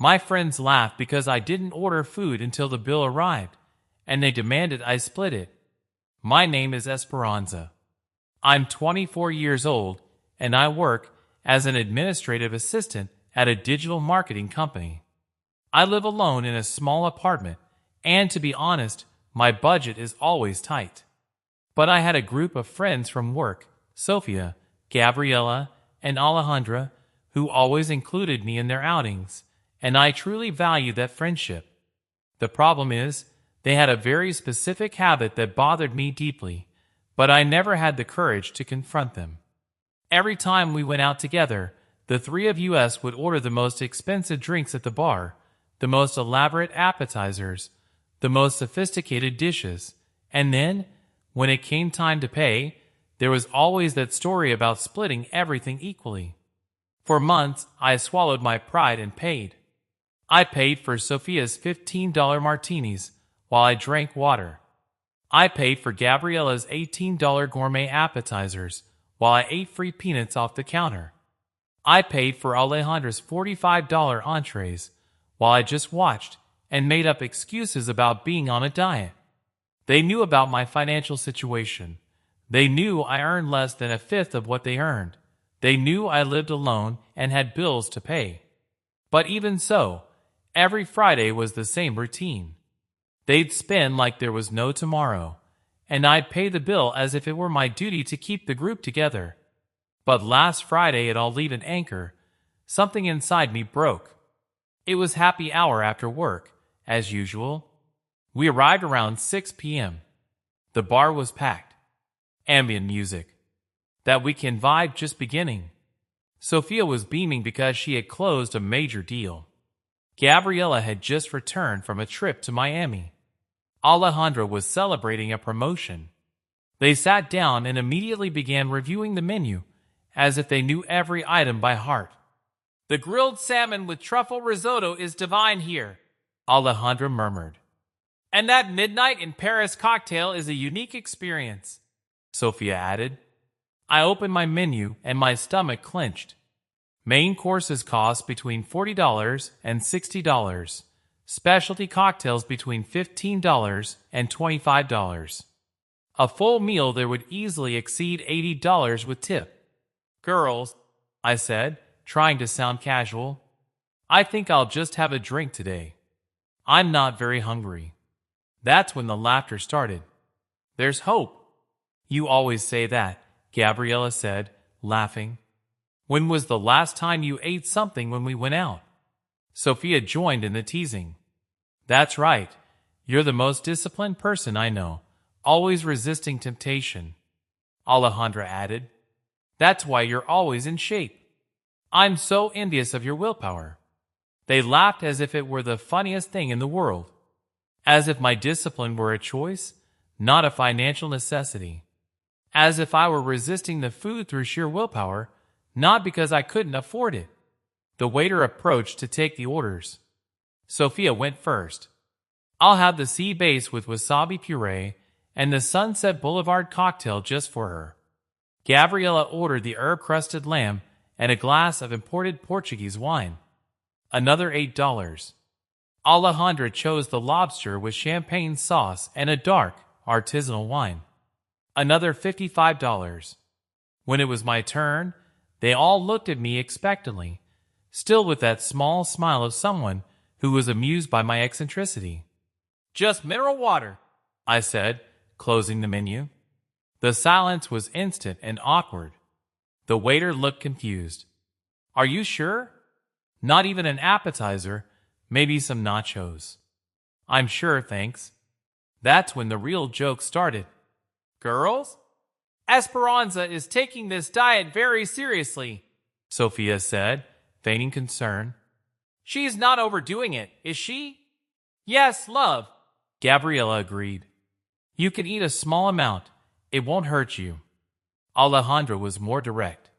My friends laughed because I didn't order food until the bill arrived, and they demanded I split it. My name is Esperanza. I'm 24 years old, and I work as an administrative assistant at a digital marketing company. I live alone in a small apartment, and to be honest, my budget is always tight. But I had a group of friends from work, Sofia, Gabriela, and Alejandra, who always included me in their outings, and I truly value that friendship. The problem is, they had a very specific habit that bothered me deeply, but I never had the courage to confront them. Every time we went out together, the three of us would order the most expensive drinks at the bar, the most elaborate appetizers, the most sophisticated dishes, and then, when it came time to pay, there was always that story about splitting everything equally. For months, I swallowed my pride and paid. I paid for Sophia's $15 martinis while I drank water. I paid for Gabriela's $18 gourmet appetizers while I ate free peanuts off the counter. I paid for Alejandra's $45 entrees while I just watched and made up excuses about being on a diet. They knew about my financial situation. They knew I earned less than a fifth of what they earned. They knew I lived alone and had bills to pay. But even so, every Friday was the same routine. They'd spend like there was no tomorrow, and I'd pay the bill as if it were my duty to keep the group together. But last Friday at All Leave an Anchor, something inside me broke. It was happy hour after work, as usual. We arrived around 6 p.m. The bar was packed. Ambient music. That weekend vibe just beginning. Sophia was beaming because she had closed a major deal. Gabriela had just returned from a trip to Miami. Alejandra was celebrating a promotion. They sat down and immediately began reviewing the menu, as if they knew every item by heart. "The grilled salmon with truffle risotto is divine here," Alejandra murmured. "And that midnight in Paris cocktail is a unique experience," Sophia added. I opened my menu and my stomach clenched. Main courses cost between $40 and $60. Specialty cocktails between $15 and $25. A full meal there would easily exceed $80 with tip. "Girls," I said, trying to sound casual, "I think I'll just have a drink today. I'm not very hungry." That's when the laughter started. "There's hope." "You always say that," Gabriela said, laughing. "When was the last time you ate something when we went out?" Sophia joined in the teasing. "That's right. You're the most disciplined person I know, always resisting temptation," Alejandra added. "That's why you're always in shape. I'm so envious of your willpower." They laughed as if it were the funniest thing in the world. As if my discipline were a choice, not a financial necessity. As if I were resisting the food through sheer willpower, not because I couldn't afford it. The waiter approached to take the orders. Sophia went first. "I'll have the sea bass with wasabi puree and the Sunset Boulevard cocktail just for her." Gabriela ordered the herb-crusted lamb and a glass of imported Portuguese wine. Another $8. Alejandra chose the lobster with champagne sauce and a dark, artisanal wine. Another $55. When it was my turn, they all looked at me expectantly, still with that small smile of someone who was amused by my eccentricity. "Just mineral water," I said, closing the menu. The silence was instant and awkward. The waiter looked confused. "Are you sure? Not even an appetizer, maybe some nachos?" "I'm sure, thanks." That's when the real joke started. "Girls, Esperanza is taking this diet very seriously," Sophia said, feigning concern. "She's not overdoing it, is she?" "Yes, love," Gabriela agreed. "You can eat a small amount. It won't hurt you." Alejandra was more direct.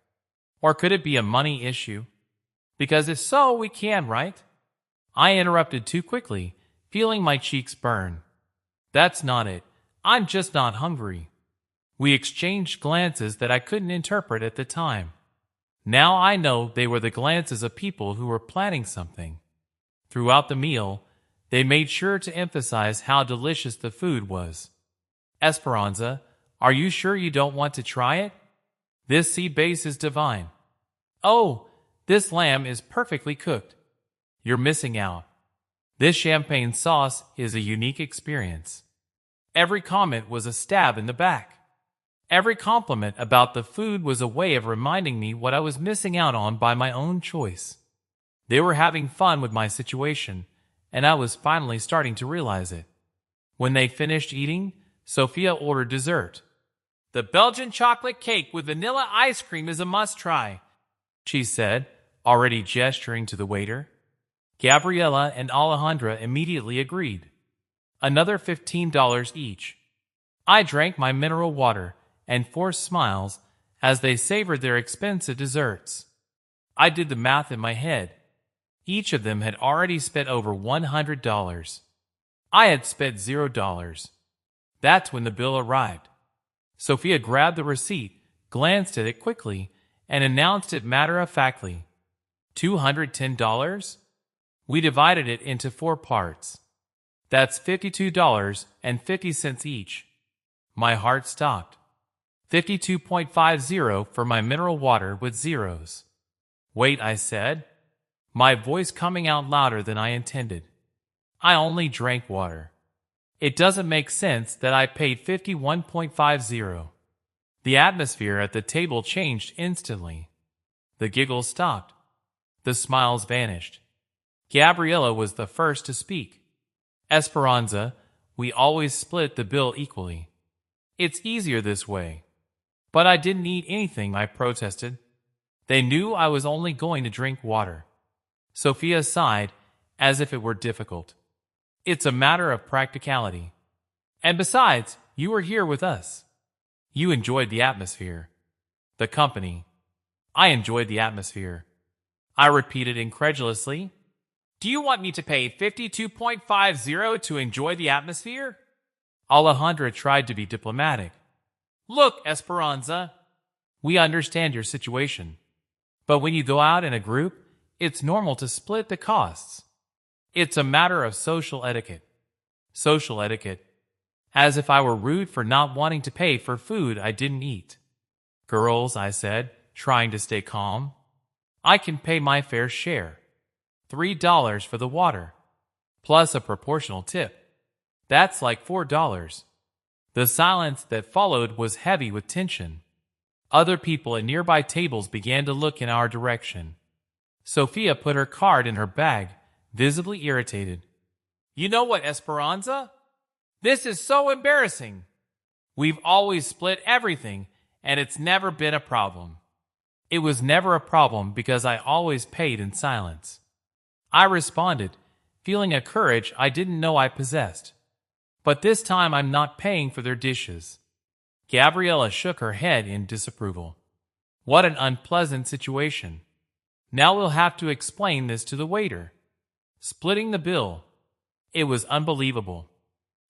"Or could it be a money issue? Because if so, we can, right?" I interrupted too quickly, feeling my cheeks burn. "That's not it. I'm just not hungry." We exchanged glances that I couldn't interpret at the time. Now I know they were the glances of people who were planning something. Throughout the meal, they made sure to emphasize how delicious the food was. Esperanza, are you sure you don't want to try it? This sea bass is divine. Oh, this lamb is perfectly cooked. You're missing out. This champagne sauce is a unique experience. Every comment was a stab in the back. Every compliment about the food was a way of reminding me what I was missing out on by my own choice. They were having fun with my situation, and I was finally starting to realize it. When they finished eating, Sophia ordered dessert. The Belgian chocolate cake with vanilla ice cream is a must-try, she said, already gesturing to the waiter. Gabriella and Alejandra immediately agreed. Another $15 each. I drank my mineral water and forced smiles as they savored their expensive desserts. I did the math in my head. Each of them had already spent over $100. I had spent $0. That's when the bill arrived. Sophia grabbed the receipt, glanced at it quickly, and announced it matter-of-factly. $210? We divided it into 4 parts. That's $52.50 each. My heart stopped. 52.50 for my mineral water with zeros. Wait, I said, my voice coming out louder than I intended. I only drank water. It doesn't make sense that I paid 51.50. The atmosphere at the table changed instantly. The giggles stopped. The smiles vanished. Gabriella was the first to speak. Esperanza, we always split the bill equally. It's easier this way. But I didn't eat anything, I protested. They knew I was only going to drink water. Sophia sighed, as if it were difficult. It's a matter of practicality. And besides, you were here with us. You enjoyed the atmosphere. The company. I enjoyed the atmosphere. I repeated incredulously. Do you want me to pay $52.50 to enjoy the atmosphere? Alejandra tried to be diplomatic. Look, Esperanza, we understand your situation. But when you go out in a group, it's normal to split the costs. It's a matter of social etiquette. Social etiquette. As if I were rude for not wanting to pay for food I didn't eat. Girls, I said, trying to stay calm, I can pay my fair share. $3 for the water, plus a proportional tip. That's like $4. The silence that followed was heavy with tension. Other people at nearby tables began to look in our direction. Sophia put her card in her bag, visibly irritated. You know what, Esperanza? This is so embarrassing. We've always split everything, and it's never been a problem. It was never a problem because I always paid in silence. I responded, feeling a courage I didn't know I possessed. But this time I'm not paying for their dishes. Gabriella shook her head in disapproval. What an unpleasant situation. Now we'll have to explain this to the waiter. Splitting the bill. It was unbelievable.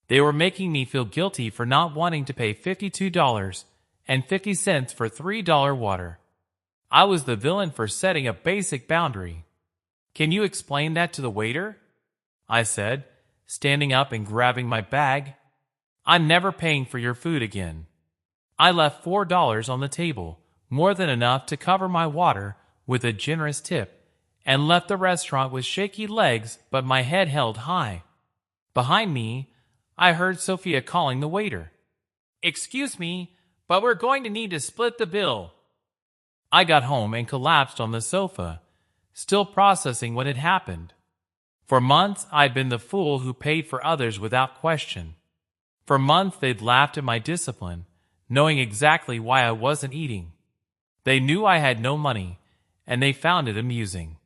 They were making me feel guilty for not wanting to pay $52.50 for $3 water. I was the villain for setting a basic boundary. Can you explain that to the waiter? I said, standing up and grabbing my bag. I'm never paying for your food again. I left $4 on the table, more than enough to cover my water with a generous tip, and left the restaurant with shaky legs but my head held high. Behind me, I heard Sophia calling the waiter. Excuse me, but we're going to need to split the bill. I got home and collapsed on the sofa, still processing what had happened. For months, I'd been the fool who paid for others without question. For months, they'd laughed at my discipline, knowing exactly why I wasn't eating. They knew I had no money, and they found it amusing.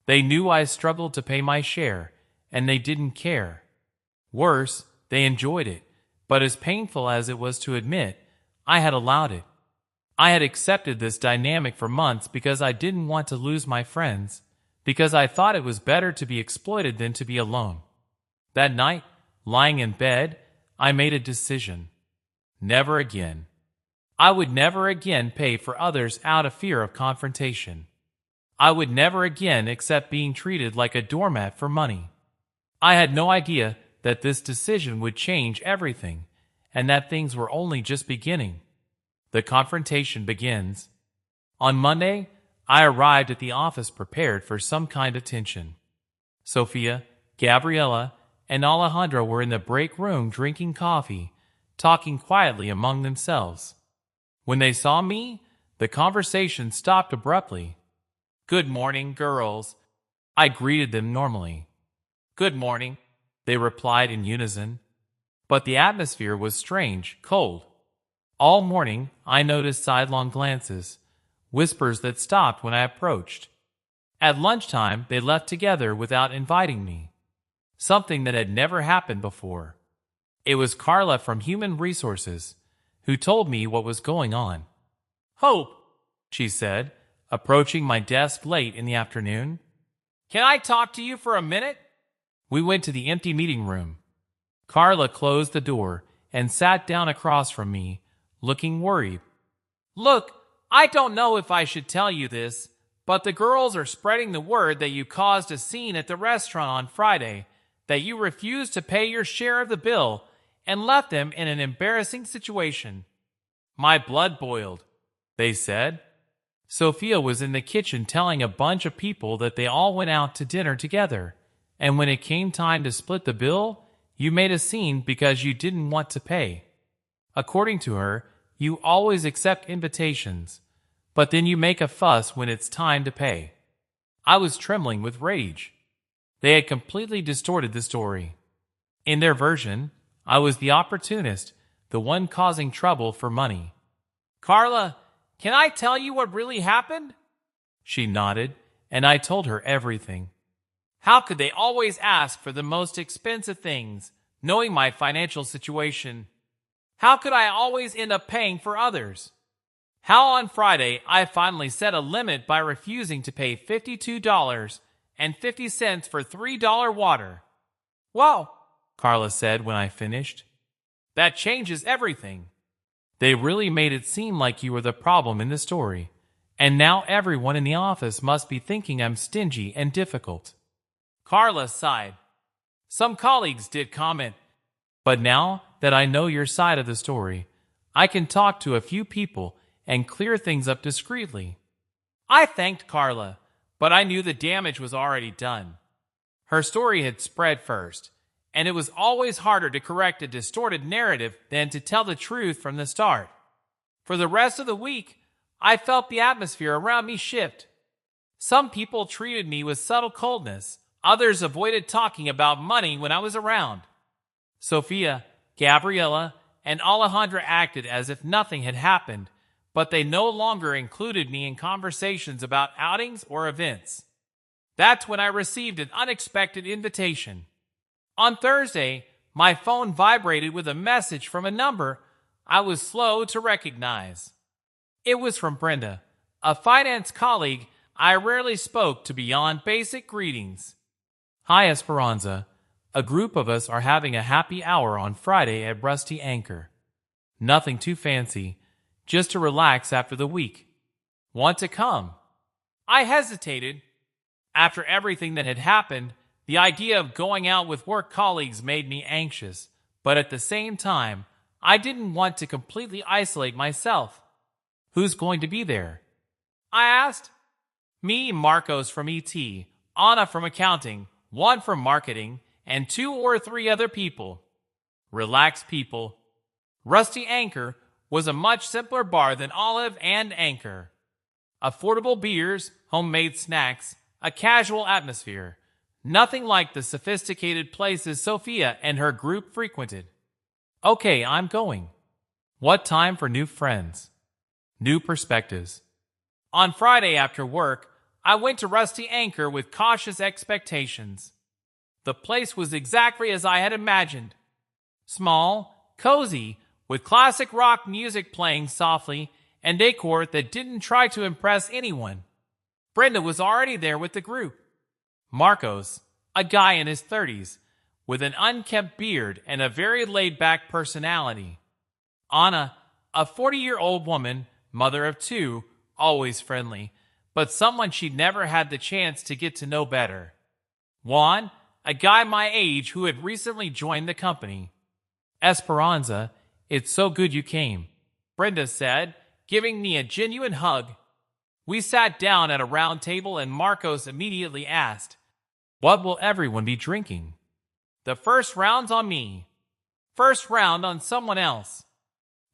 They knew I struggled to pay my share, and they didn't care. Worse, they enjoyed it, but as painful as it was to admit, I had allowed it. I had accepted this dynamic for months because I didn't want to lose my friends, because I thought it was better to be exploited than to be alone. That night, lying in bed, I made a decision. Never again. I would never again pay for others out of fear of confrontation. I would never again accept being treated like a doormat for money. I had no idea that this decision would change everything, and that things were only just beginning. The confrontation begins. On Monday, I arrived at the office prepared for some kind of tension. Sophia, Gabriella, and Alejandro were in the break room drinking coffee, talking quietly among themselves. When they saw me, the conversation stopped abruptly. "Good morning, girls." I greeted them normally. "Good morning," they replied in unison. But the atmosphere was strange, cold. All morning, I noticed sidelong glances, whispers that stopped when I approached. At lunchtime, they left together without inviting me, something that had never happened before. It was Carla from Human Resources who told me what was going on. "Hope," she said, approaching my desk late in the afternoon. "Can I talk to you for a minute?" We went to the empty meeting room. Carla closed the door and sat down across from me, looking worried. "Look, I don't know if I should tell you this, but the girls are spreading the word that you caused a scene at the restaurant on Friday, that you refused to pay your share of the bill and left them in an embarrassing situation." My blood boiled. They said, "Sophia was in the kitchen telling a bunch of people that they all went out to dinner together, and when it came time to split the bill, you made a scene because you didn't want to pay. According to her, you always accept invitations, but then you make a fuss when it's time to pay." I was trembling with rage. They had completely distorted the story. In their version, I was the opportunist, the one causing trouble for money. "Carla, can I tell you what really happened?" She nodded, and I told her everything. How could they always ask for the most expensive things, knowing my financial situation? How could I always end up paying for others? How on Friday I finally set a limit by refusing to pay $52.50 for $3 water. "Whoa," Carla said when I finished. "That changes everything. They really made it seem like you were the problem in the story, and now everyone in the office must be thinking I'm stingy and difficult." Carla sighed. "Some colleagues did comment, but now that I know your side of the story, I can talk to a few people and clear things up discreetly." I thanked Carla, but I knew the damage was already done. Her story had spread first, and it was always harder to correct a distorted narrative than to tell the truth from the start. For the rest of the week, I felt the atmosphere around me shift. Some people treated me with subtle coldness. Others avoided talking about money when I was around. Sophia, Gabriella, and Alejandra acted as if nothing had happened, but they no longer included me in conversations about outings or events. That's when I received an unexpected invitation. On Thursday, my phone vibrated with a message from a number I was slow to recognize. It was from Brenda, a finance colleague I rarely spoke to beyond basic greetings. "Hi, Esperanza. A group of us are having a happy hour on Friday at Rusty Anchor. Nothing too fancy, just to relax after the week. Want to come?" I hesitated. After everything that had happened, the idea of going out with work colleagues made me anxious, but at the same time, I didn't want to completely isolate myself. "Who's going to be there?" I asked. "Me, Marcos from ET, Anna from accounting, one from marketing, and 2 or 3 other people." Relaxed people. Rusty Anchor was a much simpler bar than Olive and Anchor. Affordable beers, homemade snacks, a casual atmosphere. Nothing like the sophisticated places Sophia and her group frequented. "Okay, I'm going." What time for new friends? New perspectives. On Friday after work, I went to Rusty Anchor with cautious expectations. The place was exactly as I had imagined. Small, cozy, with classic rock music playing softly and decor that didn't try to impress anyone. Brenda was already there with the group. Marcos, a guy in his 30s, with an unkempt beard and a very laid-back personality. Anna, a 40-year-old woman, mother of 2, always friendly, but someone she'd never had the chance to get to know better. Juan, a guy my age who had recently joined the company. Esperanza, it's so good you came, Brenda said, giving me a genuine hug. We sat down at a round table and Marcos immediately asked, "What will everyone be drinking?" "The first round's on me. First round on someone else."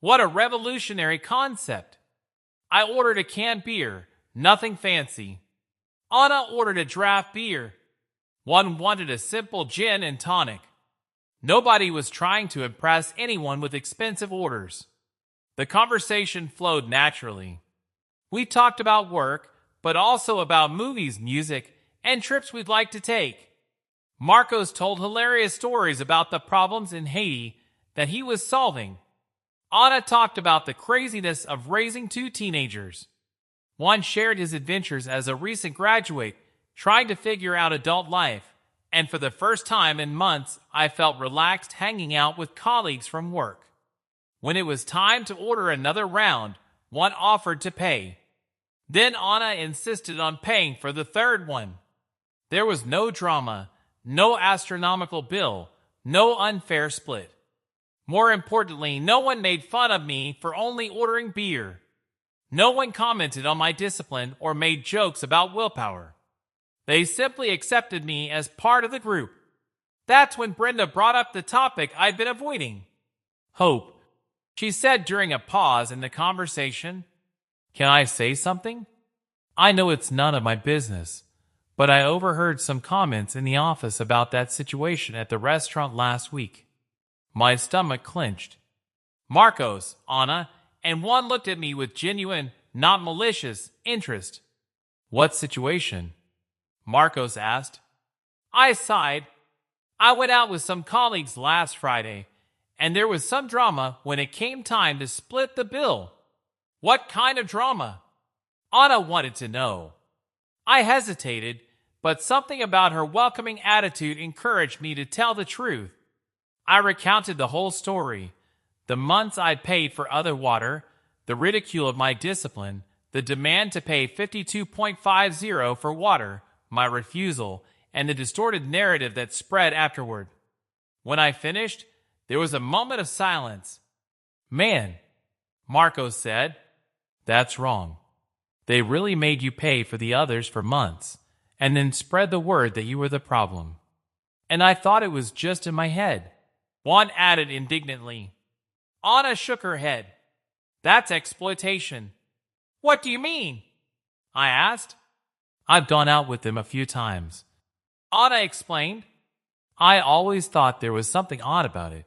What a revolutionary concept. I ordered a canned beer, nothing fancy. Anna ordered a draft beer. One wanted a simple gin and tonic. Nobody was trying to impress anyone with expensive orders. The conversation flowed naturally. We talked about work, but also about movies, music, and trips we'd like to take. Marcos told hilarious stories about the problems in Haiti that he was solving. Anna talked about the craziness of raising two teenagers. One shared his adventures as a recent graduate, trying to figure out adult life, and for the first time in months, I felt relaxed hanging out with colleagues from work. When it was time to order another round, one offered to pay. Then Anna insisted on paying for the third one. There was no drama, no astronomical bill, no unfair split. More importantly, no one made fun of me for only ordering beer. No one commented on my discipline or made jokes about willpower. They simply accepted me as part of the group. That's when Brenda brought up the topic I'd been avoiding. "Hope," she said during a pause in the conversation. "Can I say something? I know it's none of my business, but I overheard some comments in the office about that situation at the restaurant last week." My stomach clenched. Marcos, Anna, and one looked at me with genuine, not malicious, interest. "What situation?" Marcos asked. I sighed. I went out with some colleagues last Friday, and there was some drama when it came time to split the bill. "What kind of drama?" Anna wanted to know. I hesitated, but something about her welcoming attitude encouraged me to tell the truth. I recounted the whole story, the months I'd paid for other water, the ridicule of my discipline, the demand to pay $52.50 for water, my refusal, and the distorted narrative that spread afterward. When I finished, there was a moment of silence. "Man," Marcos said, "that's wrong. They really made you pay for the others for months, and then spread the word that you were the problem. And I thought it was just in my head," Juan added indignantly. Anna shook her head. "That's exploitation." "What do you mean?" I asked. "I've gone out with them a few times," Anna explained. "I always thought there was something odd about it.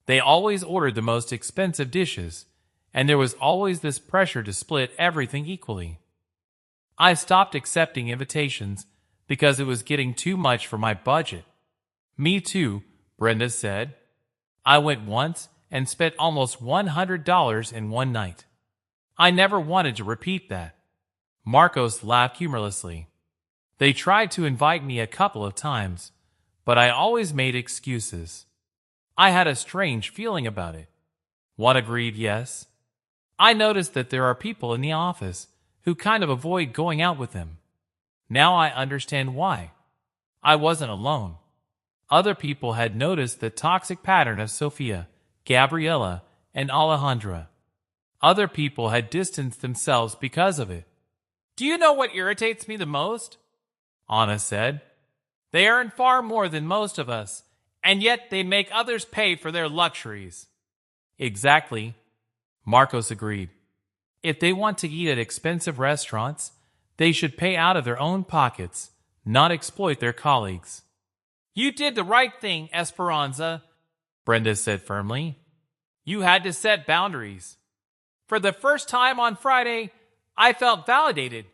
They always ordered the most expensive dishes, and there was always this pressure to split everything equally. I stopped accepting invitations because it was getting too much for my budget." "Me too," Brenda said. "I went once and spent almost $100 in one night. I never wanted to repeat that." Marcos laughed humorlessly. "They tried to invite me a couple of times, but I always made excuses. I had a strange feeling about it." One agreed yes. "I noticed that there are people in the office who kind of avoid going out with them. Now I understand why. I wasn't alone. Other people had noticed the toxic pattern of Sofia, Gabriela, and Alejandra. Other people had distanced themselves because of it." "Do you know what irritates me the most?" Anna said. "They earn far more than most of us, and yet they make others pay for their luxuries." "Exactly," Marcos agreed. "If they want to eat at expensive restaurants, they should pay out of their own pockets, not exploit their colleagues." "You did the right thing, Esperanza," Brenda said firmly. "You had to set boundaries. For the first time on Friday, I felt validated."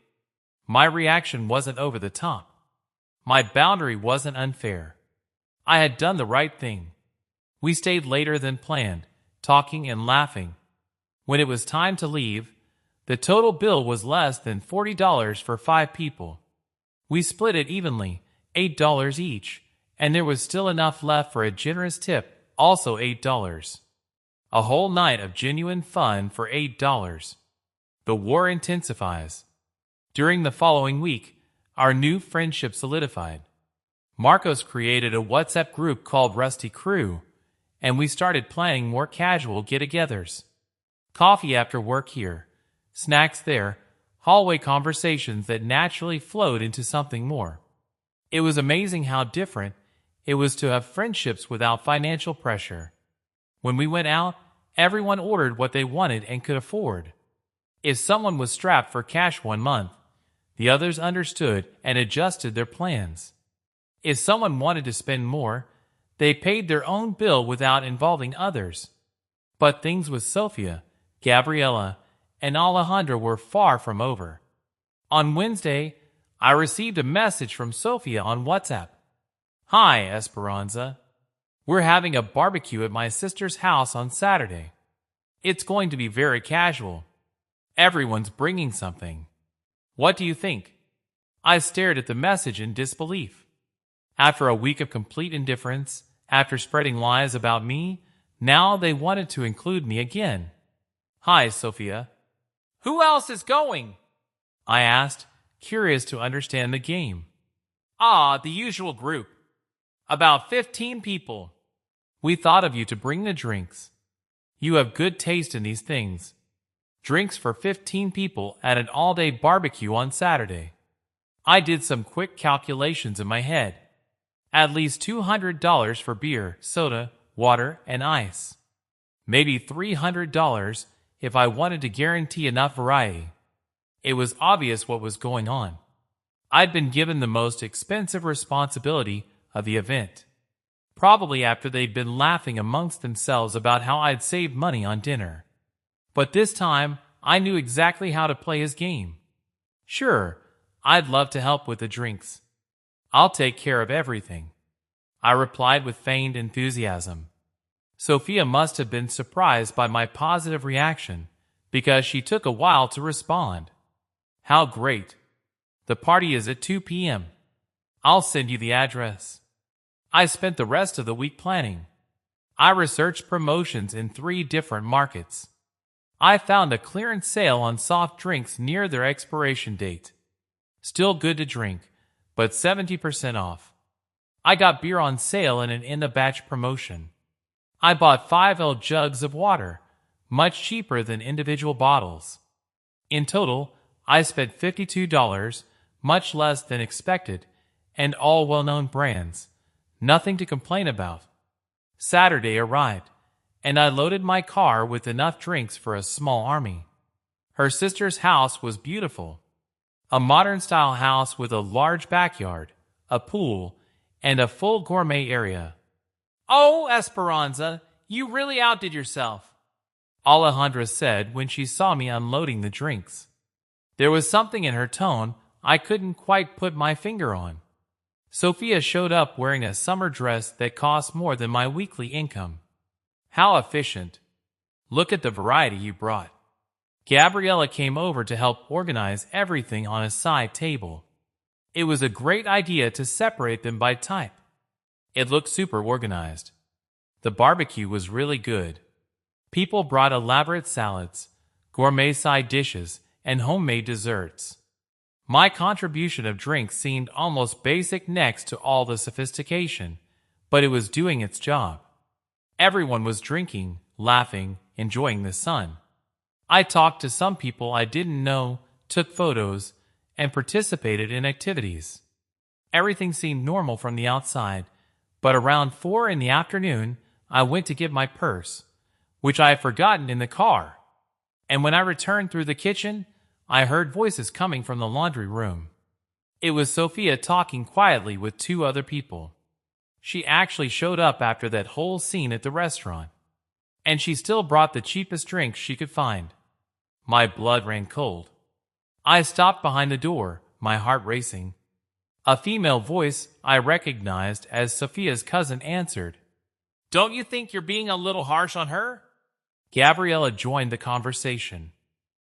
My reaction wasn't over the top. My boundary wasn't unfair. I had done the right thing. We stayed later than planned, talking and laughing. When it was time to leave, the total bill was less than $40 for 5 people. We split it evenly, $8 each, and there was still enough left for a generous tip, also $8. A whole night of genuine fun for $8. The war intensifies. During the following week, our new friendship solidified. Marcos created a WhatsApp group called Rusty Crew, and we started planning more casual get-togethers. Coffee after work here, snacks there, hallway conversations that naturally flowed into something more. It was amazing how different it was to have friendships without financial pressure. When we went out, everyone ordered what they wanted and could afford. If someone was strapped for cash one month, the others understood and adjusted their plans. If someone wanted to spend more, they paid their own bill without involving others. But things with Sofia, Gabriela, and Alejandra were far from over. On Wednesday, I received a message from Sofia on WhatsApp. "Hi, Esperanza. We're having a barbecue at my sister's house on Saturday. It's going to be very casual. Everyone's bringing something. What do you think?" I stared at the message in disbelief. After a week of complete indifference, after spreading lies about me, now they wanted to include me again. "Hi, Sophia. Who else is going?" I asked, curious to understand the game. The usual group. About 15 people. We thought of you to bring the drinks. You have good taste in these things. Drinks for 15 people at an all-day barbecue on Saturday. I did some quick calculations in my head. At least $200 for beer, soda, water, and ice. Maybe $300 if I wanted to guarantee enough variety. It was obvious what was going on. I'd been given the most expensive responsibility of the event. Probably after they'd been laughing amongst themselves about how I'd saved money on dinner. But this time, I knew exactly how to play his game. Sure, I'd love to help with the drinks. I'll take care of everything, I replied with feigned enthusiasm. Sophia must have been surprised by my positive reaction because she took a while to respond. How great. The party is at 2 p.m. I'll send you the address. I spent the rest of the week planning. I researched promotions in 3 different markets. I found a clearance sale on soft drinks near their expiration date. Still good to drink, but 70% off. I got beer on sale in an in-the-batch promotion. I bought 5L jugs of water, much cheaper than individual bottles. In total, I spent $52, much less than expected, and all well-known brands. Nothing to complain about. Saturday arrived, and I loaded my car with enough drinks for a small army. Her sister's house was beautiful. A modern-style house with a large backyard, a pool, and a full gourmet area. "Oh, Esperanza, you really outdid yourself," Alejandra said when she saw me unloading the drinks. There was something in her tone I couldn't quite put my finger on. Sophia showed up wearing a summer dress that cost more than my weekly income. How efficient. Look at the variety you brought. Gabriela came over to help organize everything on a side table. It was a great idea to separate them by type. It looked super organized. The barbecue was really good. People brought elaborate salads, gourmet side dishes, and homemade desserts. My contribution of drinks seemed almost basic next to all the sophistication, but it was doing its job. Everyone was drinking, laughing, enjoying the sun. I talked to some people I didn't know, took photos, and participated in activities. Everything seemed normal from the outside, but around 4 in the afternoon, I went to get my purse, which I had forgotten in the car. And when I returned through the kitchen, I heard voices coming from the laundry room. It was Sophia talking quietly with 2 other people. She actually showed up after that whole scene at the restaurant. And she still brought the cheapest drinks she could find. My blood ran cold. I stopped behind the door, my heart racing. A female voice I recognized as Sophia's cousin answered. "Don't you think you're being a little harsh on her?" Gabriela joined the conversation.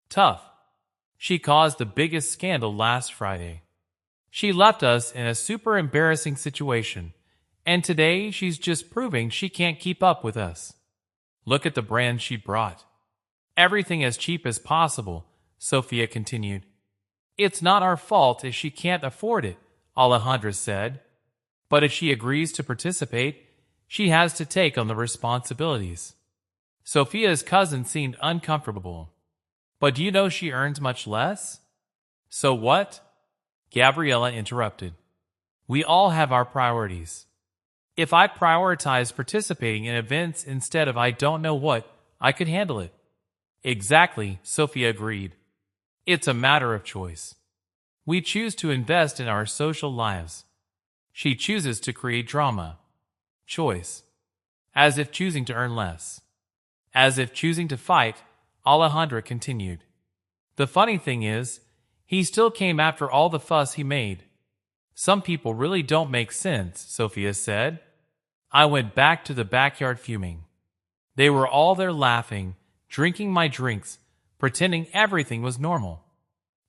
"Tough. She caused the biggest scandal last Friday. She left us in a super embarrassing situation, and today she's just proving she can't keep up with us. Look at the brand she brought. Everything as cheap as possible," Sophia continued. It's not our fault if she can't afford it, Alejandra said. But if she agrees to participate, she has to take on the responsibilities. Sophia's cousin seemed uncomfortable. But do you know she earns much less? So what? Gabriella interrupted. We all have our priorities. If I prioritize participating in events instead of I don't know what, I could handle it. Exactly, Sophia agreed. It's a matter of choice. We choose to invest in our social lives. She chooses to create drama. Choice. As if choosing to earn less. As if choosing to fight, Alejandra continued. The funny thing is, he still came after all the fuss he made. Some people really don't make sense, Sophia said. I went back to the backyard fuming. They were all there laughing, drinking my drinks, pretending everything was normal.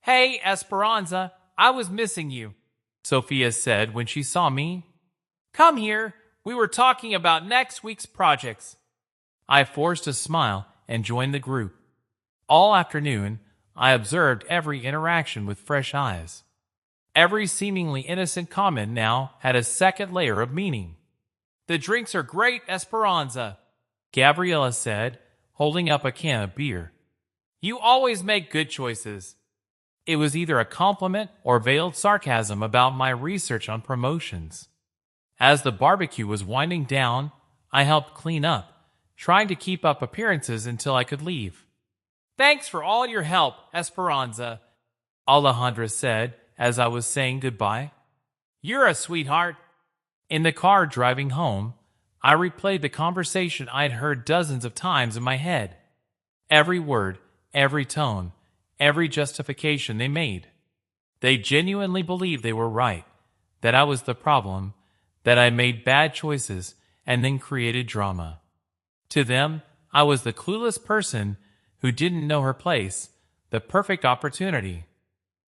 Hey, Esperanza, I was missing you, Sophia said when she saw me. Come here, we were talking about next week's projects. I forced a smile and joined the group. All afternoon, I observed every interaction with fresh eyes. Every seemingly innocent comment now had a second layer of meaning. The drinks are great, Esperanza, Gabriella said, holding up a can of beer. You always make good choices. It was either a compliment or veiled sarcasm about my research on promotions. As the barbecue was winding down, I helped clean up, trying to keep up appearances until I could leave. Thanks for all your help, Esperanza, Alejandra said as I was saying goodbye. You're a sweetheart. In the car driving home, I replayed the conversation I'd heard dozens of times in my head. Every word, every tone, every justification they made. They genuinely believed they were right, that I was the problem, that I made bad choices and then created drama. To them, I was the clueless person who didn't know her place, the perfect opportunity.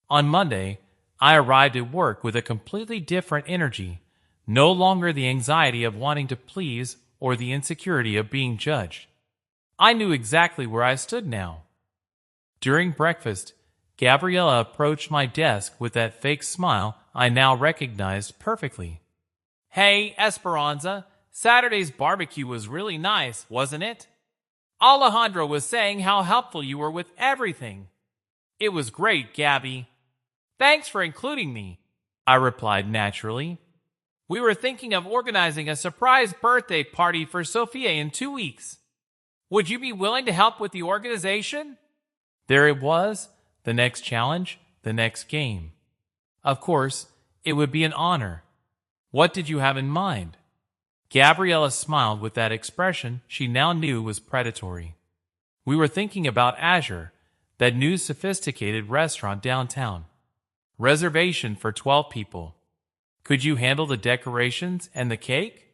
On Monday, I arrived at work with a completely different energy, no longer the anxiety of wanting to please or the insecurity of being judged. I knew exactly where I stood now. During breakfast, Gabriella approached my desk with that fake smile I now recognized perfectly. Hey, Esperanza, Saturday's barbecue was really nice, wasn't it? Alejandro was saying how helpful you were with everything. It was great, Gabby. Thanks for including me, I replied naturally. We were thinking of organizing a surprise birthday party for Sophia in 2 weeks. Would you be willing to help with the organization? There it was, the next challenge, the next game. Of course, it would be an honor. What did you have in mind? Gabriella smiled with that expression she now knew was predatory. We were thinking about Azure, that new sophisticated restaurant downtown. Reservation for 12 people. Could you handle the decorations and the cake?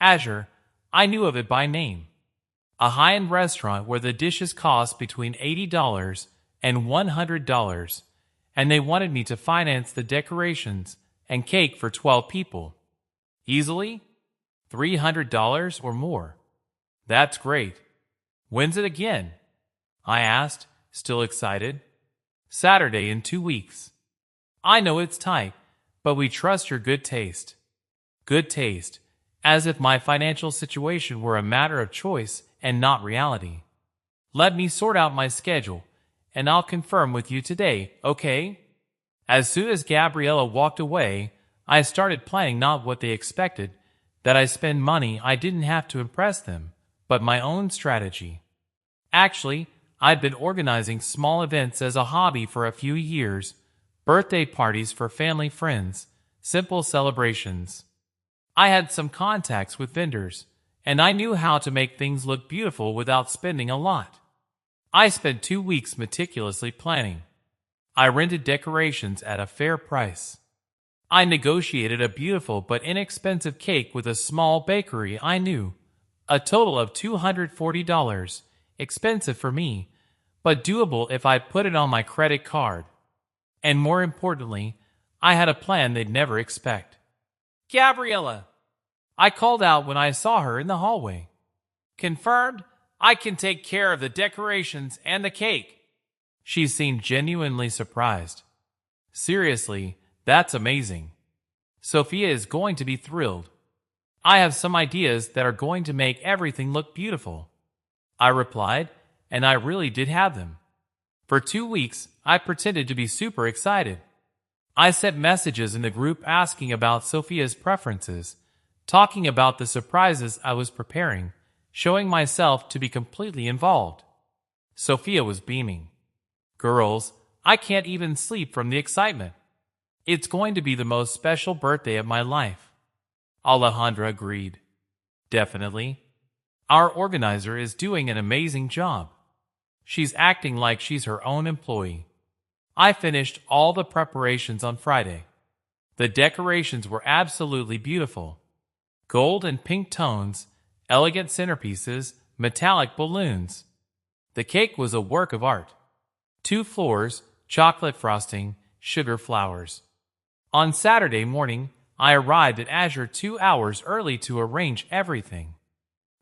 Azure, I knew of it by name. A high-end restaurant where the dishes cost between $80 and $100, and they wanted me to finance the decorations and cake for 12 people. Easily? $300 or more. That's great. When's it again? I asked, still excited. Saturday in 2 weeks. I know it's tight, but we trust your good taste. Good taste, as if my financial situation were a matter of choice and not reality. Let me sort out my schedule, and I'll confirm with you today, okay? As soon as Gabriella walked away, I started planning not what they expected, that I spend money I didn't have to impress them, but my own strategy. Actually, I'd been organizing small events as a hobby for a few years, birthday parties for family friends, simple celebrations. I had some contacts with vendors, and I knew how to make things look beautiful without spending a lot. I spent 2 weeks meticulously planning. I rented decorations at a fair price. I negotiated a beautiful but inexpensive cake with a small bakery I knew. A total of $240, expensive for me, but doable if I put it on my credit card. And more importantly, I had a plan they'd never expect. Gabriella, I called out when I saw her in the hallway. Confirmed, I can take care of the decorations and the cake. She seemed genuinely surprised. Seriously, that's amazing. Sophia is going to be thrilled. I have some ideas that are going to make everything look beautiful. I replied, and I really did have them. For 2 weeks, I pretended to be super excited. I sent messages in the group asking about Sophia's preferences, talking about the surprises I was preparing, showing myself to be completely involved. Sophia was beaming. Girls, I can't even sleep from the excitement. It's going to be the most special birthday of my life. Alejandra agreed. Definitely. Our organizer is doing an amazing job. She's acting like she's her own employee. I finished all the preparations on Friday. The decorations were absolutely beautiful. Gold and pink tones, elegant centerpieces, metallic balloons. The cake was a work of art. 2 floors, chocolate frosting, sugar flowers. On Saturday morning, I arrived at Azure 2 hours early to arrange everything.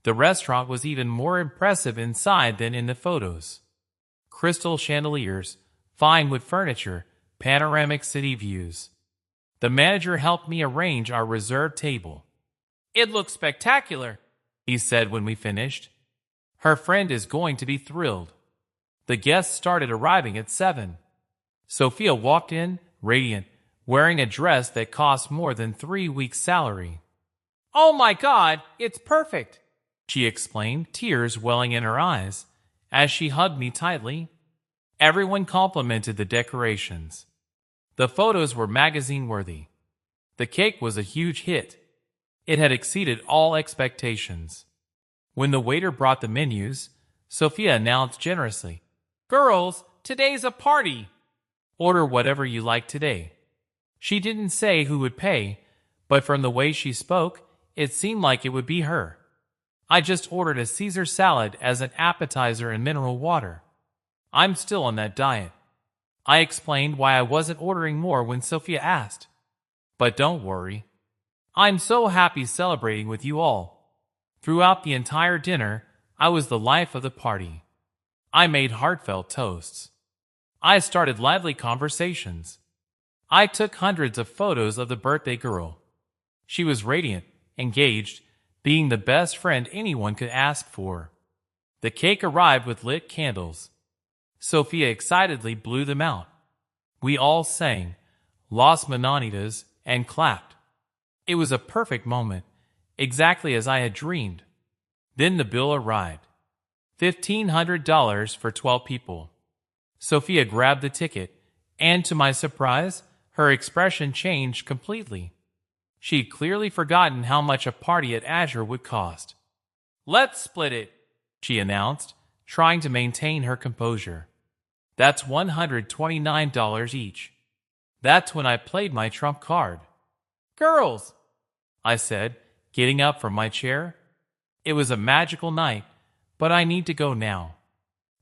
The restaurant was even more impressive inside than in the photos. Crystal chandeliers, fine wood furniture, panoramic city views. The manager helped me arrange our reserved table. "It looks spectacular," he said when we finished. Her friend is going to be thrilled. The guests started arriving at 7. Sophia walked in, radiant, wearing a dress that cost more than 3 weeks' salary. "Oh my God, it's perfect," she exclaimed, tears welling in her eyes, as she hugged me tightly. Everyone complimented the decorations. The photos were magazine-worthy. The cake was a huge hit. It had exceeded all expectations. When the waiter brought the menus, Sophia announced generously, "Girls, today's a party. Order whatever you like today." She didn't say who would pay, but from the way she spoke, it seemed like it would be her. I just ordered a Caesar salad as an appetizer and mineral water. I'm still on that diet. I explained why I wasn't ordering more when Sophia asked. But don't worry. I'm so happy celebrating with you all. Throughout the entire dinner, I was the life of the party. I made heartfelt toasts. I started lively conversations. I took hundreds of photos of the birthday girl. She was radiant, engaged, being the best friend anyone could ask for. The cake arrived with lit candles. Sophia excitedly blew them out. We all sang Las Mananitas and clapped. It was a perfect moment, exactly as I had dreamed. Then the bill arrived. $1,500 for 12 people. Sophia grabbed the ticket, and to my surprise, her expression changed completely. She'd clearly forgotten how much a party at Azure would cost. "Let's split it," she announced, trying to maintain her composure. "That's $129 each." That's when I played my trump card. "Girls," I said, getting up from my chair. It was a magical night, but I need to go now.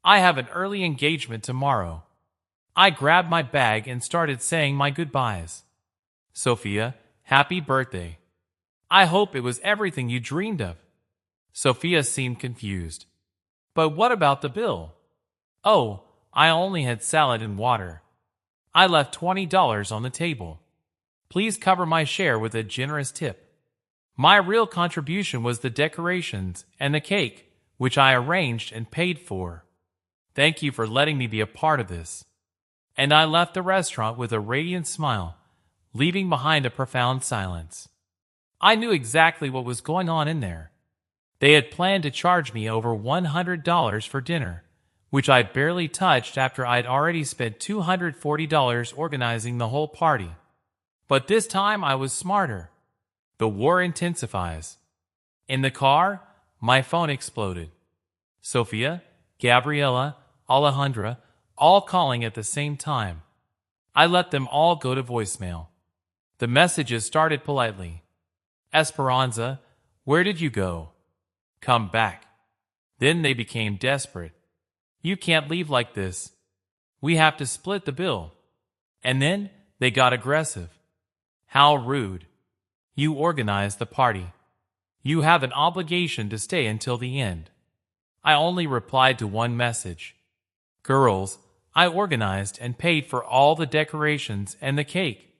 I have an early engagement tomorrow. I grabbed my bag and started saying my goodbyes. "Sophia, happy birthday. I hope it was everything you dreamed of." Sophia seemed confused. "But what about the bill?" "Oh, I only had salad and water. I left $20 on the table. Please cover my share with a generous tip." My real contribution was the decorations and the cake, which I arranged and paid for. "Thank you for letting me be a part of this." And I left the restaurant with a radiant smile, leaving behind a profound silence. I knew exactly what was going on in there. They had planned to charge me over $100 for dinner, which I barely touched after I'd already spent $240 organizing the whole party. But this time I was smarter. The war intensifies. In the car, my phone exploded. Sophia, Gabriela, Alejandra, all calling at the same time. I let them all go to voicemail. The messages started politely. "Esperanza, where did you go? Come back." Then they became desperate. "You can't leave like this. We have to split the bill." And then they got aggressive. "How rude. You organized the party. You have an obligation to stay until the end." I only replied to one message. "Girls, I organized and paid for all the decorations and the cake.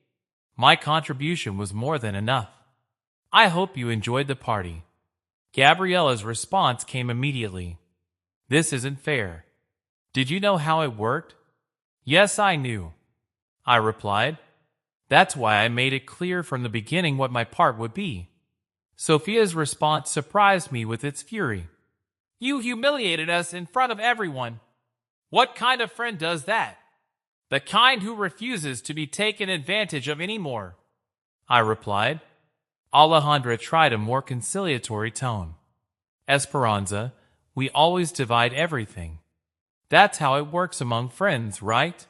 My contribution was more than enough. I hope you enjoyed the party. Gabriella's response came immediately. This isn't fair. Did you know how it worked? Yes, I knew, I replied. That's why I made it clear from the beginning what my part would be. Sophia's response surprised me with its fury. You humiliated us in front of everyone. What kind of friend does that? The kind who refuses to be taken advantage of anymore, I replied. Alejandra tried a more conciliatory tone. Esperanza, we always divide everything. That's how it works among friends, right?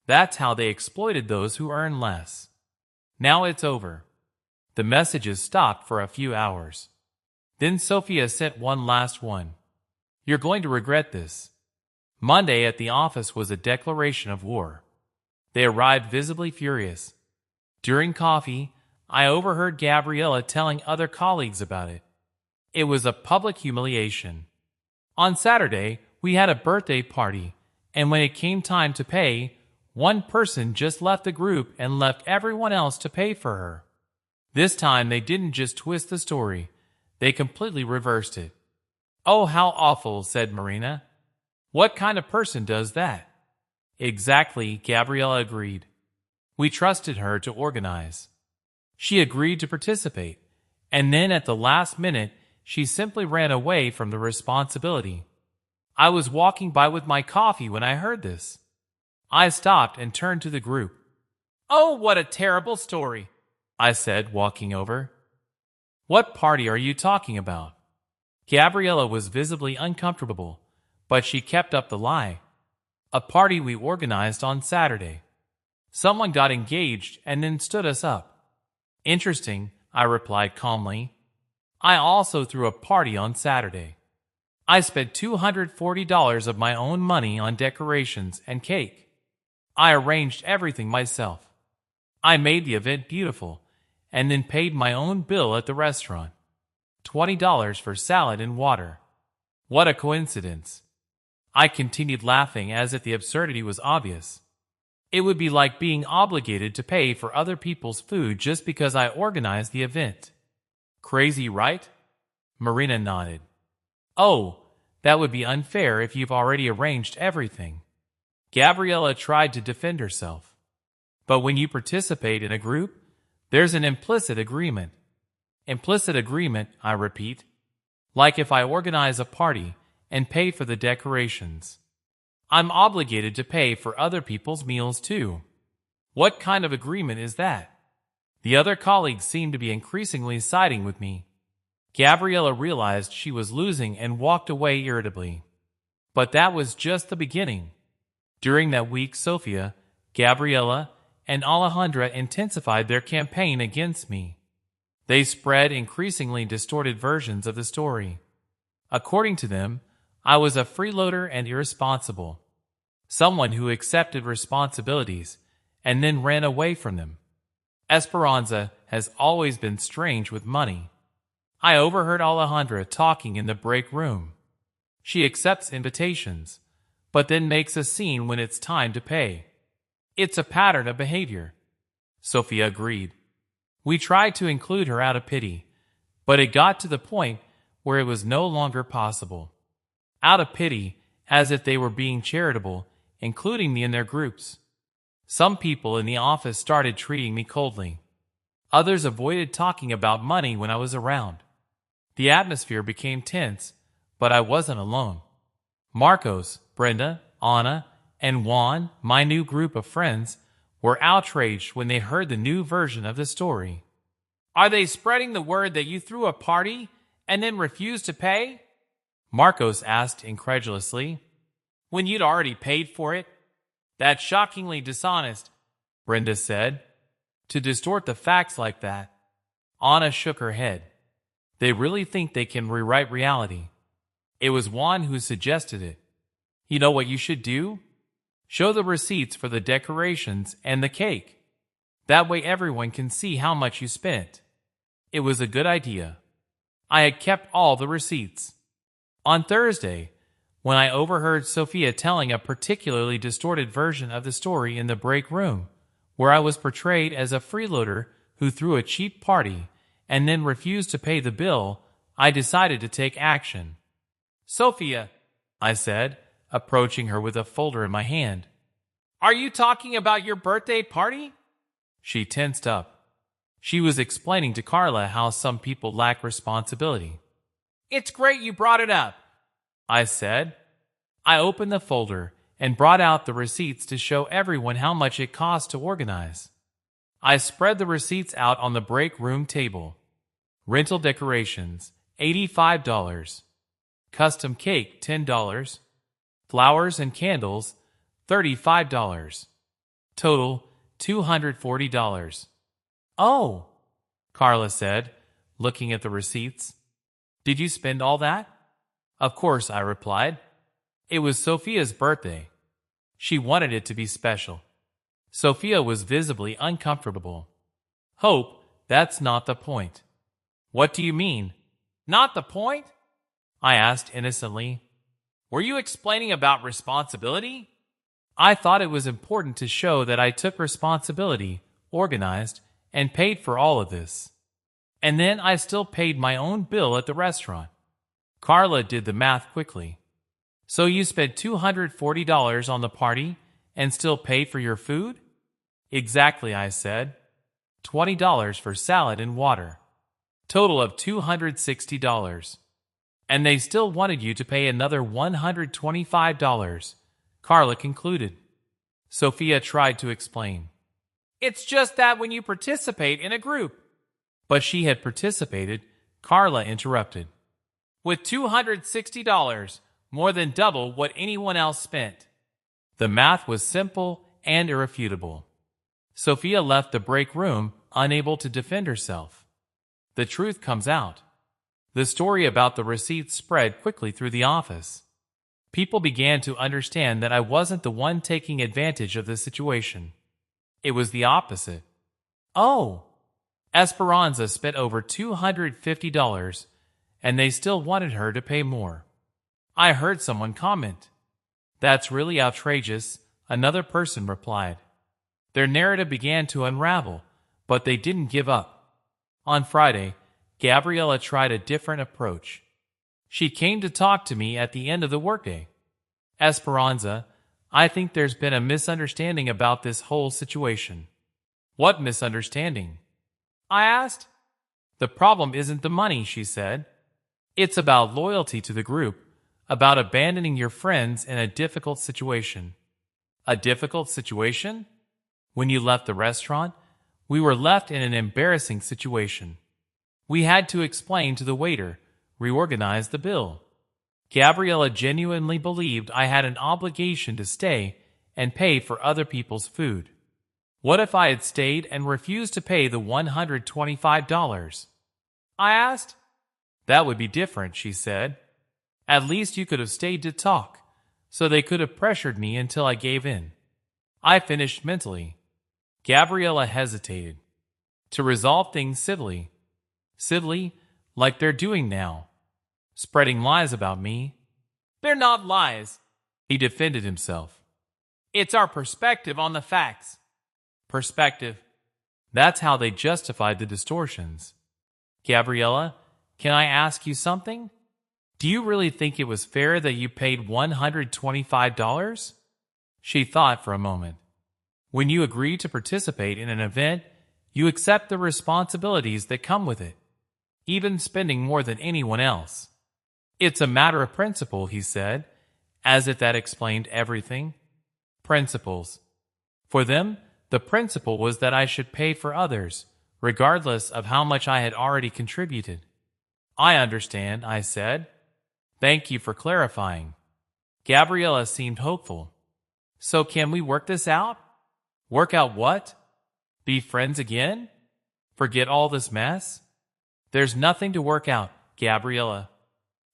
That's how they exploited those who earn less. Now it's over. The messages stopped for a few hours. Then Sophia sent one last one. You're going to regret this. Monday at the office was a declaration of war. They arrived visibly furious. During coffee, I overheard Gabriella telling other colleagues about it. It was a public humiliation. On Saturday, we had a birthday party, and when it came time to pay, one person just left the group and left everyone else to pay for her. This time they didn't just twist the story, they completely reversed it. Oh, how awful, said Marina. What kind of person does that? Exactly, Gabriella agreed. We trusted her to organize. She agreed to participate, and then at the last minute, she simply ran away from the responsibility. I was walking by with my coffee when I heard this. I stopped and turned to the group. Oh, what a terrible story, I said, walking over. What party are you talking about? Gabriella was visibly uncomfortable, but she kept up the lie. A party we organized on Saturday. Someone got engaged and then stood us up. Interesting, I replied calmly. I also threw a party on Saturday. I spent $240 of my own money on decorations and cake. I arranged everything myself. I made the event beautiful and then paid my own bill at the restaurant. $20 for salad and water. What a coincidence. I continued laughing as if the absurdity was obvious. It would be like being obligated to pay for other people's food just because I organized the event. Crazy, right? Marina nodded. Oh, that would be unfair if you've already arranged everything. Gabriella tried to defend herself. But when you participate in a group, there's an implicit agreement. Implicit agreement, I repeat. Like if I organize a party and pay for the decorations. I'm obligated to pay for other people's meals too. What kind of agreement is that? The other colleagues seemed to be increasingly siding with me. Gabriella realized she was losing and walked away irritably. But that was just the beginning. During that week, Sophia, Gabriella, and Alejandra intensified their campaign against me. They spread increasingly distorted versions of the story. According to them, I was a freeloader and irresponsible. Someone who accepted responsibilities and then ran away from them. Esperanza has always been strange with money. I overheard Alejandra talking in the break room. She accepts invitations, but then makes a scene when it's time to pay. It's a pattern of behavior. Sophia agreed. We tried to include her out of pity, but it got to the point where it was no longer possible. Out of pity, as if they were being charitable, including me in their groups. Some people in the office started treating me coldly. Others avoided talking about money when I was around. The atmosphere became tense, but I wasn't alone. Marcos, Brenda, Anna, and Juan, my new group of friends, were outraged when they heard the new version of the story. Are they spreading the word that you threw a party and then refused to pay? Marcos asked incredulously. When you'd already paid for it? That's shockingly dishonest, Brenda said. To distort the facts like that. Anna shook her head. They really think they can rewrite reality. It was Juan who suggested it. You know what you should do? Show the receipts for the decorations and the cake. That way everyone can see how much you spent. It was a good idea. I had kept all the receipts. On Thursday, when I overheard Sophia telling a particularly distorted version of the story in the break room, where I was portrayed as a freeloader who threw a cheap party and then refused to pay the bill. I decided to take action. "Sophia," I said, approaching her with a folder in my hand, "are you talking about your birthday party?" She tensed up. She was explaining to Carla how some people lack responsibility. "It's great you brought it up," I said. I opened the folder and brought out the receipts to show everyone how much it cost to organize. I spread the receipts out on the break room table. Rental decorations, $85. Custom cake, $10. Flowers and candles, $35. Total, $240. "Oh," Carla said, looking at the receipts. "Did you spend all that?" "Of course," I replied. It was Sophia's birthday. She wanted it to be special. Sophia was visibly uncomfortable. "Hope, that's not the point." "What do you mean?" "Not the point?" I asked innocently. "Were you explaining about responsibility?" I thought it was important to show that I took responsibility, organized, and paid for all of this. And then I still paid my own bill at the restaurant. Carla did the math quickly. "So you spent $240 on the party and still paid for your food?" "Exactly," I said. $20 for salad and water. Total of $260. "And they still wanted you to pay another $125, Carla concluded. Sophia tried to explain. "It's just that when you participate in a group." But she had participated, Carla interrupted. "With $260, more than double what anyone else spent." The math was simple and irrefutable. Sophia left the break room unable to defend herself. The truth comes out. The story about the receipts spread quickly through the office. People began to understand that I wasn't the one taking advantage of the situation. It was the opposite. "Oh, Esperanza spent over $250, and they still wanted her to pay more." I heard someone comment. "That's really outrageous," another person replied. Their narrative began to unravel, but they didn't give up. On Friday, Gabriella tried a different approach. She came to talk to me at the end of the workday. "Esperanza, I think there's been a misunderstanding about this whole situation." "What misunderstanding?" I asked. "The problem isn't the money," she said. "It's about loyalty to the group, about abandoning your friends in a difficult situation." "A difficult situation?" "When you left the restaurant, we were left in an embarrassing situation. We had to explain to the waiter, reorganize the bill. Gabriella genuinely believed I had an obligation to stay and pay for other people's food. What if I had stayed and refused to pay the $125? I asked. "That would be different," she said. "At least you could have stayed to talk, so they could have pressured me until I gave in." I finished mentally. Gabriella hesitated. "To resolve things civilly." "Civilly, like they're doing now. Spreading lies about me." "They're not lies," he defended himself. "It's our perspective on the facts." Perspective. That's how they justified the distortions. "Gabriella, can I ask you something? Do you really think it was fair that you paid $125? She thought for a moment. "When you agree to participate in an event, you accept the responsibilities that come with it, even spending more than anyone else." "It's a matter of principle," he said, as if that explained everything. Principles. For them, the principle was that I should pay for others, regardless of how much I had already contributed. "I understand," I said. "Thank you for clarifying." Gabriella seemed hopeful. "So can we work this out?" "Work out what? Be friends again? Forget all this mess?" "There's nothing to work out, Gabriella.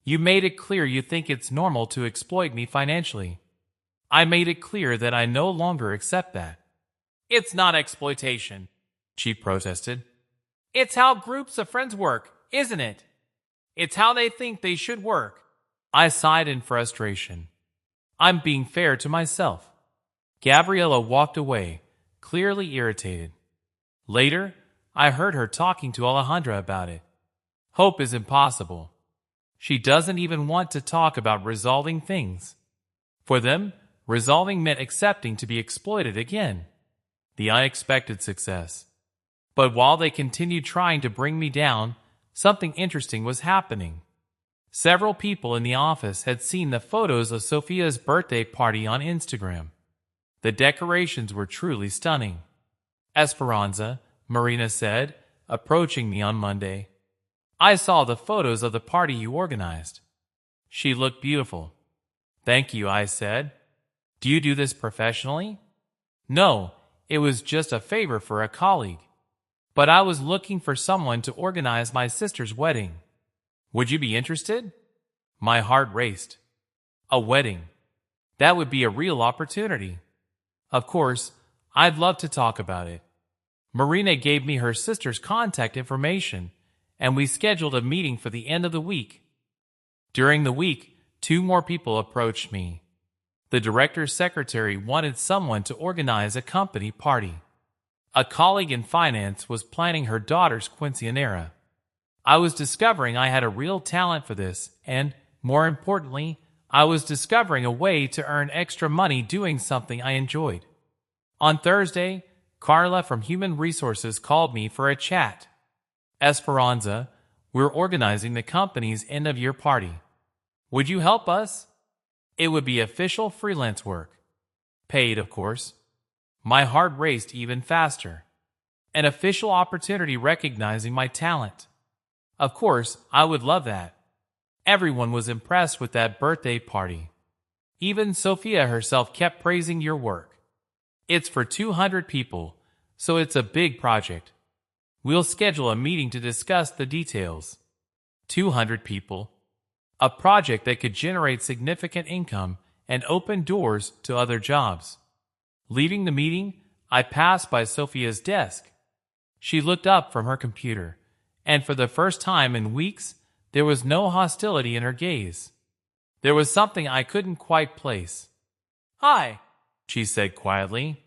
You made it clear you think it's normal to exploit me financially. I made it clear that I no longer accept that." "It's not exploitation," she protested. "It's how groups of friends work, isn't it? It's how they think they should work. I sighed in frustration. I'm being fair to myself. Gabriella walked away, clearly irritated. Later, I heard her talking to Alejandra about it. Hope is impossible. She doesn't even want to talk about resolving things. For them, resolving meant accepting to be exploited again. The unexpected success. But while they continued trying to bring me down, something interesting was happening. Several people in the office had seen the photos of Sophia's birthday party on Instagram. The decorations were truly stunning. Esperanza, Marina said, approaching me on Monday. I saw the photos of the party you organized. She looked beautiful. Thank you, I said. Do you do this professionally? No, it was just a favor for a colleague. But I was looking for someone to organize my sister's wedding. Would you be interested? My heart raced. A wedding. That would be a real opportunity. Of course, I'd love to talk about it. Marina gave me her sister's contact information, and we scheduled a meeting for the end of the week. During the week, 2 more people approached me. The director's secretary wanted someone to organize a company party. A colleague in finance was planning her daughter's quinceañera. I was discovering I had a real talent for this, and, more importantly, I was discovering a way to earn extra money doing something I enjoyed. On Thursday, Carla from Human Resources called me for a chat. Esperanza, we're organizing the company's end-of-year party. Would you help us? It would be official freelance work. Paid, of course. My heart raced even faster. An official opportunity recognizing my talent. Of course, I would love that. Everyone was impressed with that birthday party. Even Sophia herself kept praising your work. It's for 200 people, so it's a big project. We'll schedule a meeting to discuss the details. 200 people. A project that could generate significant income and open doors to other jobs. Leaving the meeting, I passed by Sophia's desk. She looked up from her computer, and for the first time in weeks, there was no hostility in her gaze. There was something I couldn't quite place. Hi, she said quietly.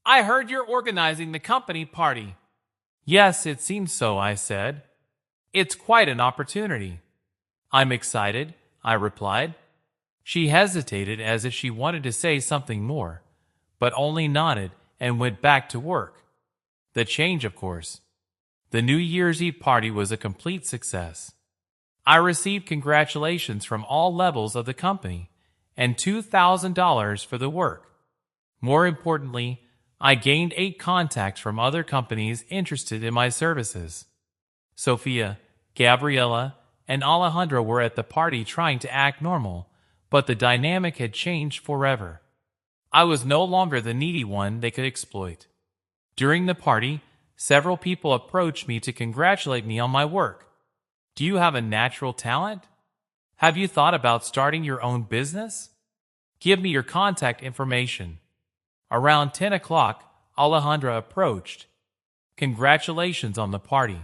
I heard you're organizing the company party. Yes, it seems so, I said. It's quite an opportunity. I'm excited, I replied. She hesitated as if she wanted to say something more, but only nodded and went back to work. The change, of course. The New Year's Eve party was a complete success. I received congratulations from all levels of the company and $2,000 for the work. More importantly, I gained 8 contacts from other companies interested in my services. Sophia, Gabriella, and Alejandra were at the party trying to act normal, but the dynamic had changed forever. I was no longer the needy one they could exploit. During the party, several people approached me to congratulate me on my work. Do you have a natural talent? Have you thought about starting your own business? Give me your contact information. Around 10 o'clock, Alejandra approached. Congratulations on the party.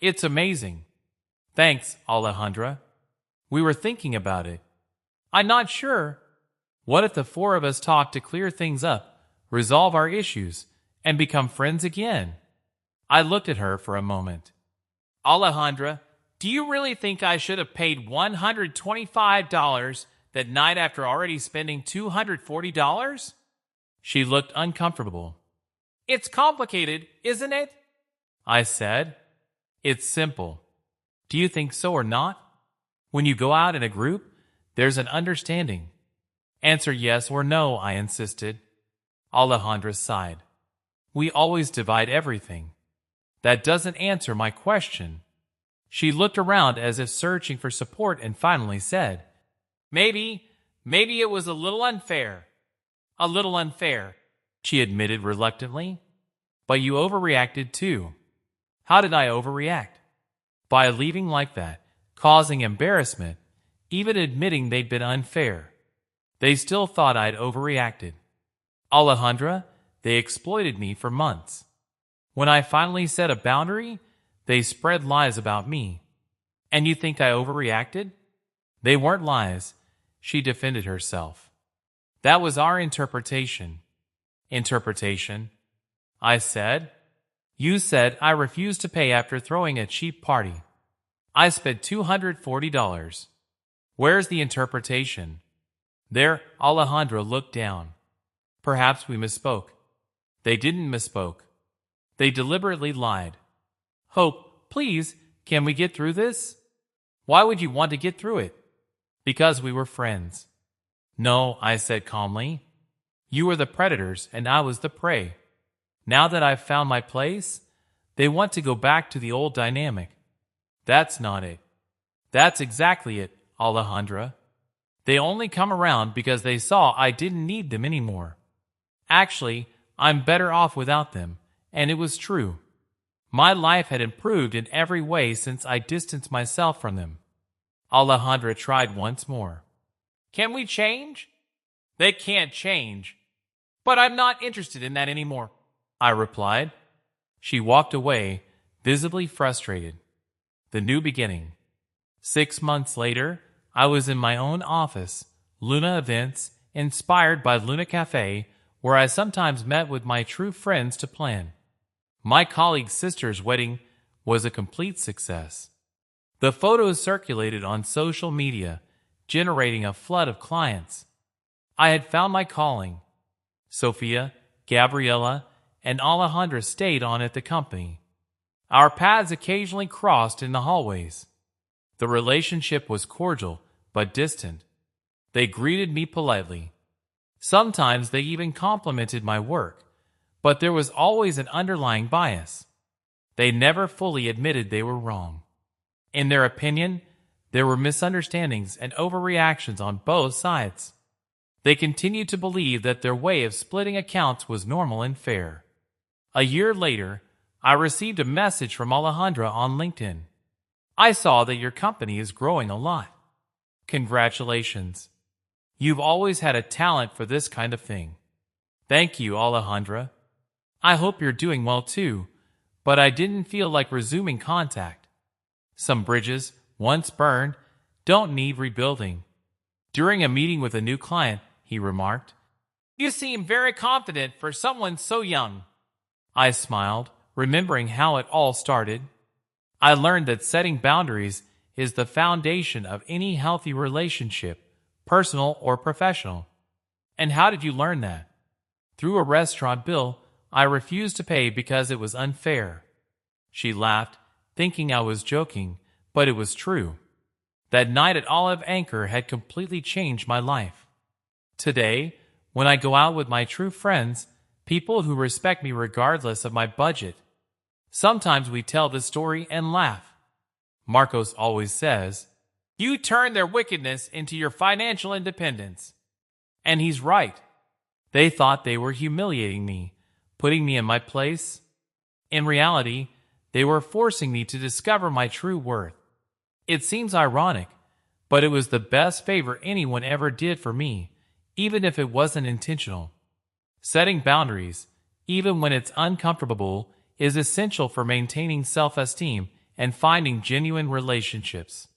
It's amazing. Thanks, Alejandra. We were thinking about it. I'm not sure. What if the 4 of us talk to clear things up, resolve our issues, and become friends again? I looked at her for a moment. Alejandra, do you really think I should have paid $125 that night after already spending $240? She looked uncomfortable. It's complicated, isn't it? I said. It's simple. Do you think so or not? When you go out in a group, there's an understanding. Answer yes or no, I insisted. Alejandra sighed. We always divide everything. That doesn't answer my question. She looked around as if searching for support and finally said, Maybe it was a little unfair. A little unfair, she admitted reluctantly. But you overreacted too. How did I overreact? By leaving like that, causing embarrassment, even admitting they'd been unfair. They still thought I'd overreacted. Alejandra, they exploited me for months. When I finally set a boundary, they spread lies about me. And you think I overreacted? They weren't lies, she defended herself. That was our interpretation. Interpretation? I said. You said I refused to pay after throwing a cheap party. I spent $240. Where's the interpretation? There, Alejandra looked down. Perhaps we misspoke. They didn't misspoke. They deliberately lied. Hope, please, can we get through this? Why would you want to get through it? Because we were friends. No, I said calmly. You were the predators and I was the prey. Now that I've found my place, they want to go back to the old dynamic. That's not it. That's exactly it, Alejandra. They only come around because they saw I didn't need them anymore. Actually, I'm better off without them, and it was true. My life had improved in every way since I distanced myself from them. Alejandra tried once more. Can we change? They can't change. But I'm not interested in that anymore, I replied. She walked away, visibly frustrated. The new beginning. 6 months later, I was in my own office, Luna Events, inspired by Luna Cafe, where I sometimes met with my true friends to plan. My colleague's sister's wedding was a complete success. The photos circulated on social media, generating a flood of clients. I had found my calling. Sophia, Gabriela, and Alejandra stayed on at the company. Our paths occasionally crossed in the hallways. The relationship was cordial but distant. They greeted me politely. Sometimes they even complimented my work, but there was always an underlying bias. They never fully admitted they were wrong. In their opinion, there were misunderstandings and overreactions on both sides. They continued to believe that their way of splitting accounts was normal and fair. A year later, I received a message from Alejandra on LinkedIn. I saw that your company is growing a lot. Congratulations. You've always had a talent for this kind of thing. Thank you, Alejandra. I hope you're doing well too, but I didn't feel like resuming contact. Some bridges, once burned, don't need rebuilding. During a meeting with a new client, he remarked, You seem very confident for someone so young. I smiled, remembering how it all started. I learned that setting boundaries is the foundation of any healthy relationship, personal or professional. And how did you learn that? Through a restaurant bill I refused to pay because it was unfair. She laughed, thinking I was joking, but it was true. That night at Olive Anchor had completely changed my life. Today, when I go out with my true friends, people who respect me regardless of my budget, sometimes we tell the story and laugh. Marcos always says, You turn their wickedness into your financial independence. And he's right. They thought they were humiliating me, putting me in my place. In reality, they were forcing me to discover my true worth. It seems ironic, but it was the best favor anyone ever did for me, even if it wasn't intentional. Setting boundaries, even when it's uncomfortable, is essential for maintaining self-esteem and finding genuine relationships.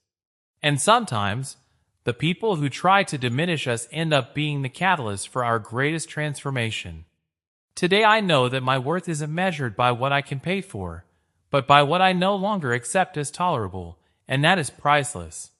And sometimes, the people who try to diminish us end up being the catalyst for our greatest transformation. Today I know that my worth isn't measured by what I can pay for, but by what I no longer accept as tolerable, and that is priceless.